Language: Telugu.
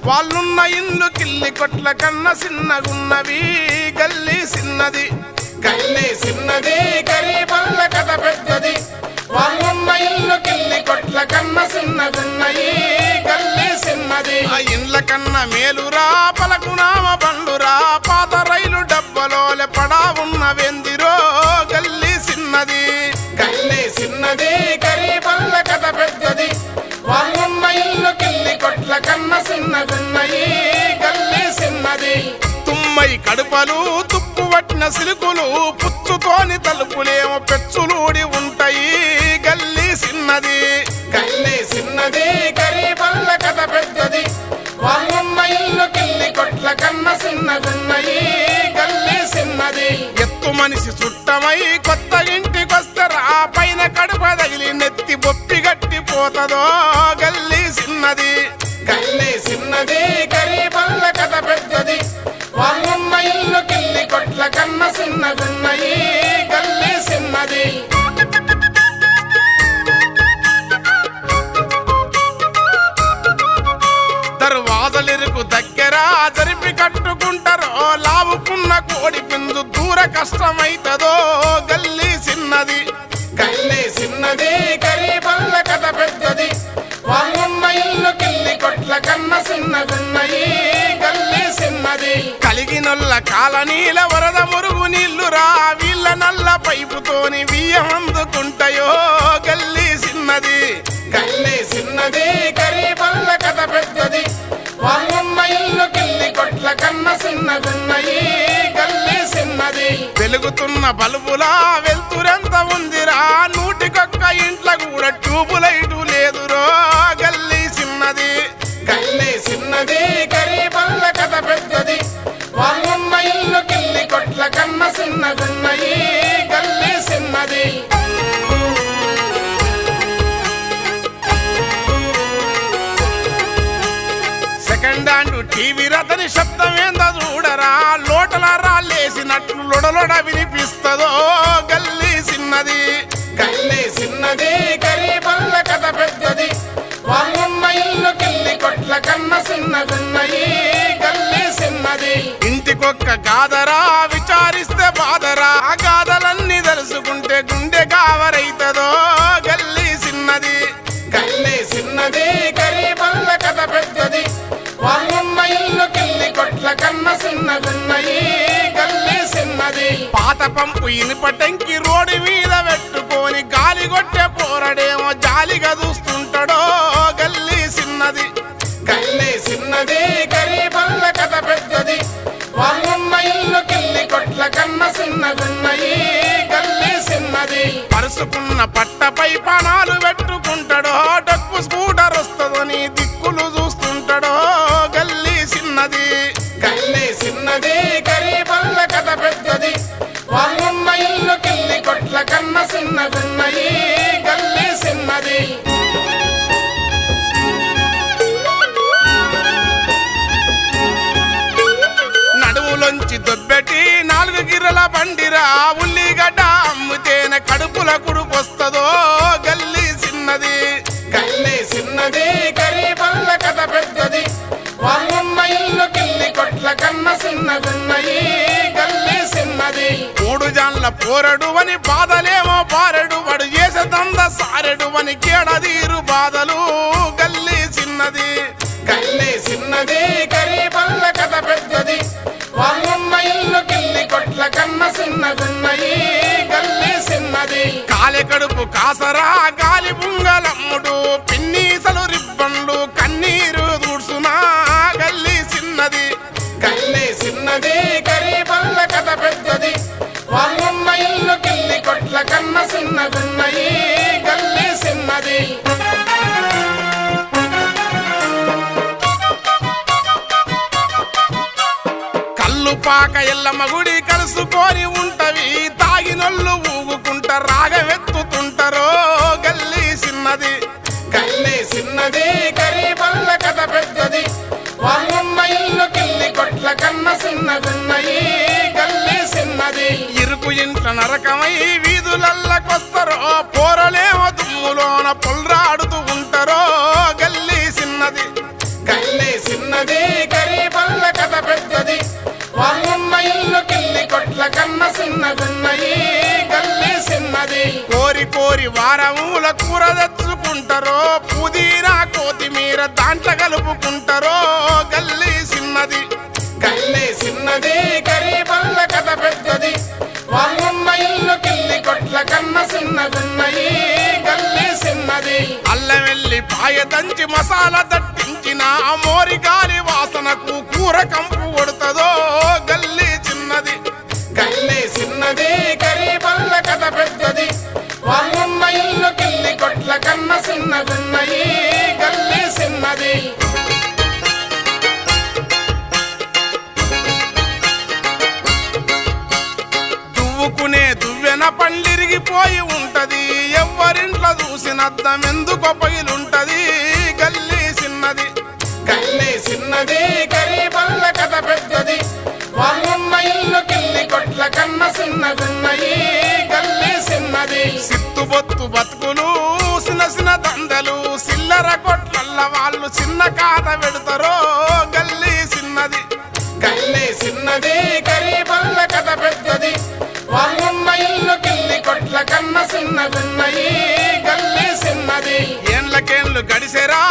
వాళ్ళున్న ఇల్లు కిల్లి కొట్ల కన్న సిన్నగున్నవి గల్లీ సిన్నది గల్లీ సిన్నది గరీబల్ల కథ పెద్దది వాళ్ళున్న ఇల్లు కిల్లి కొట్ల కన్న సిన్నగున్నయి గల్లీ సిన్నది ఆ ఇండ్ల కన్న మేలురా పలకునామ బండురా పాత రైలు డబ్బలోలే పడా ఉన్న వెందిరో గల్లీ సిన్నది గల్లీ సిన్నది గరీబల్ల కథ పెద్దది వాళ్ళున్న ఇల్లు కిల్లి కొట్ల కన్న సిన్నగున్నయి గల్లీ సిన్నది తుమ్మై కడుపలు తుప్పు పట్టిన సిలుకులు పుచ్చుతోని తలుపులేమో పెచ్చులూడి ఉంటాయి గల్లీ సిన్నది గల్లీ సిన్నది గరీబల్ల కథ పెద్దది వాళ్ళున్న ఇల్లు కిల్లి కొట్ల కన్న సిన్నగున్నయి గల్లీ సిన్నది ఎత్తు మనిషి చుట్టమై కొత్త ఇంటికొస్తరా పైన కడుప తగిలి నెత్తి బొప్పి గట్టిపోతదో గల్లీ సిన్నది గల్లీ సిన్నది గరీబల్ల కథ పెద్దది వాళ్ళున్న ఇల్లు కిల్లి కొట్ల కన్న సిన్నగున్నయి గల్లీ సిన్నది దర్వాజలిరుకు దగ్గర జరిపి కట్టుకుంటారో లావుకున్న కోడి పిందు దూర కష్టమైతదో గల్లీ సిన్నది గల్లీ సిన్నది గరీబల్ల కథ పెద్దది వాళ్ళున్న ఇల్లు కిల్లి కొట్ల కన్న సిన్నగున్నయి గల్లీ సిన్నది కలిగినొల్ల కాలనీల వరద మురుగు నీళ్లురా వీళ్ళ నల్ల పైపుతోని బియ్యం అందుకుంటాయో గల్లీ సిన్నది గల్లీ సిన్నది గరీబల్ల కథ పెద్దది వాళ్ళున్న ఇల్లు కిల్లి కొట్ల కన్న సిన్నగున్నయి గల్లీ సిన్నది వెలుగుతున్న బల్బులా వెళ్తురెంత ఉందిరా నూటికొక్క ఇంట్ల కూడా ట్యూబులైటు లేదురో గల్లీ సిన్నది గల్లీ సిన్నది గరీబల్ల కథ పెద్దది వాళ్ళున్న ఇల్లు కిల్లి కొట్ల కన్న సిన్నగున్నయి గల్లీ సిన్నది సెకండ్ హ్యాండ్ టీవీ రతని శబ్దం ఏందో చూడరా లోటల రాళ్ళేసినట్లు లొడలొడ వినిపిస్తదో గల్లీ సిన్నది గల్లీ సిన్నది గరీబల్ల కథ పెద్దది వాళ్ళున్న ఇల్లు కిల్లి కొట్ల కన్న సిన్నగున్నయి గల్లీ సిన్నది ఇంటికొక్క గాదరా విచారిస్తే బాదరా ఆ గాథలన్నీ తెలుసుకుంటే గుండె కావరైతదో గల్లీ సిన్నది గల్లీ సిన్నది గరీబల్ల కథ పెద్దది వాళ్ళున్న ఇల్లు కిల్లి కొట్ల కన్న సిన్నగున్నయి గల్లీ సిన్నది పాత పంపు ఇనుపటంకి రోడ్డు మీద పెట్టుకొని గాలి కొట్టే పోరడేమో జాలిగా చూస్తుంటాడో గల్లీ సిన్నది గల్లీ సిన్నది గరీబల్ల కథ పెద్దది వాళ్ళున్న ఇల్లు కిల్లి కొట్ల కన్న సిన్నగున్నయి గల్లీ సిన్నది పరుసుకున్న పట్టపై పణాలు పెట్టుకుంటాడో డక్కు స్కూటర్ వస్తుందని దిక్కులు చూస్తుంటాడో గల్లీ సిన్నది గల్లీ సిన్నది గరీబల్ల కథ పెద్దది వాళ్ళున్న ఇల్లు కిల్లి కొట్ల కన్న సిన్నగున్నయి గల్లీ సిన్నది నడుములోంచి దొబ్బెట్టి 4 గిర్రల బండిరా ఉల్లిగడ్డ అమ్ముతేనే కడుపుల కుడుకొస్తదో గల్లీ సిన్నది గల్లీ సిన్నది గరీబల్ల కథ పెద్దది వాళ్ళున్న ఇల్లు కిల్లి కొట్ల కన్న సిన్నగున్నయి గల్లీ సిన్నది 3 జాన్ల పోరడు అని బాధలేమో పారెడు వాడు చేసే దంద సారెడు అని కేడదీరు బాధలు గల్లీ సిన్నది గల్లీ సిన్నది గరీబల్ల కథ పెద్దది వాళ్ళున్న ఇల్లు కిల్లి కొట్ల కన్న సిన్నగున్నయి గల్లీ సిన్నది కాలి కడుపు కాసరా గాలి బుంగలమ్ముడు పిన్నీసలు రిబ్బన్లు కన్నీరు దూడ్సునా గల్లీ సిన్నది గల్లీ సిన్నది గరీబల్ల కథ పెద్దది వాళ్ళున్న ఇల్లు కిల్లి కొట్ల కన్న సిన్నగున్నయి గల్లీ సిన్నది పాక ఎల్లమ్మ గుడి కలుసుకొని ఉంటవి తాగినొల్లు ఊగుకుంట రాగవెత్తుతుంటారో గల్లీ సిన్నది గల్లీ సిన్నది గరీబల్ల కథ పెద్దది వాళ్ళున్న ఇల్లు కిల్లి కొట్ల కన్న సిన్నగున్నయి గల్లీ సిన్నది ఇరుకు ఇంట్ల నరకమై వీధులల్లకొస్తరో పోరలేమో దుమ్ములోన పొల్రాడుతూ ఉంటారో గల్లీ సిన్నది గల్లీ సిన్నది చిన్నది గరీబల్ల కథ పెద్దది వాళ్ళున్న ఇల్లు కిల్లి కొట్ల కన్న చిన్నగున్నయి గల్లీ చిన్నది కోరి కోరి వారముల కూర తెచ్చుకుంటారో పుదీనా కొత్తిమీర దాంట్లో కలుపుకుంటారో గల్లీ చిన్నది గల్లీ చిన్నది గరీబల్ల కథ పెద్దది వాళ్ళున్న ఇల్లు కిల్లి కొట్ల కన్న చిన్నగున్నయి గల్లీ చిన్నది అల్లం వెల్లి పాయ దంచి మసాలా దట్టించిన మోరి గాలి వాసనకు కూర కంపు కొడుతుందో గల్లీ చిన్నది గల్లీ చిన్నది గరీబల్ల కథ పెద్దది వాళ్ళున్న ఇల్లు కిల్లి కొట్ల కన్న చిన్నగున్నయి గల్లీ చిన్నది దువ్వుకునే దువ్వెన పండిరిగిపోయి ఉంటది ఎవరింట్లో చూసినద్దం ఎందుకు పైలుంటది గల్లీ చిన్నది గల్లీ చిన్నది గరీబల్ల కథ పెద్దది వాళ్ళున్న ఇల్లు కిల్లి కొట్ల కన్న చిన్నగున్నయి గల్లీ చిన్నది సిత్తుబొత్తు బతుకులు చిన్న చిన్న దందలు చిల్లర కొట్లల్ల వాళ్ళు చిన్న కాత పెడతారో గల్లీ చిన్నది గల్లీ చిన్నది గరీబల్ల కథ పెద్దది వాళ్ళున్న ఇల్లు కిల్లి కొట్ల కన్న చిన్నగున్నయి గల్లీ చిన్నది ఏండ్లకేండ్లు గడిసెరా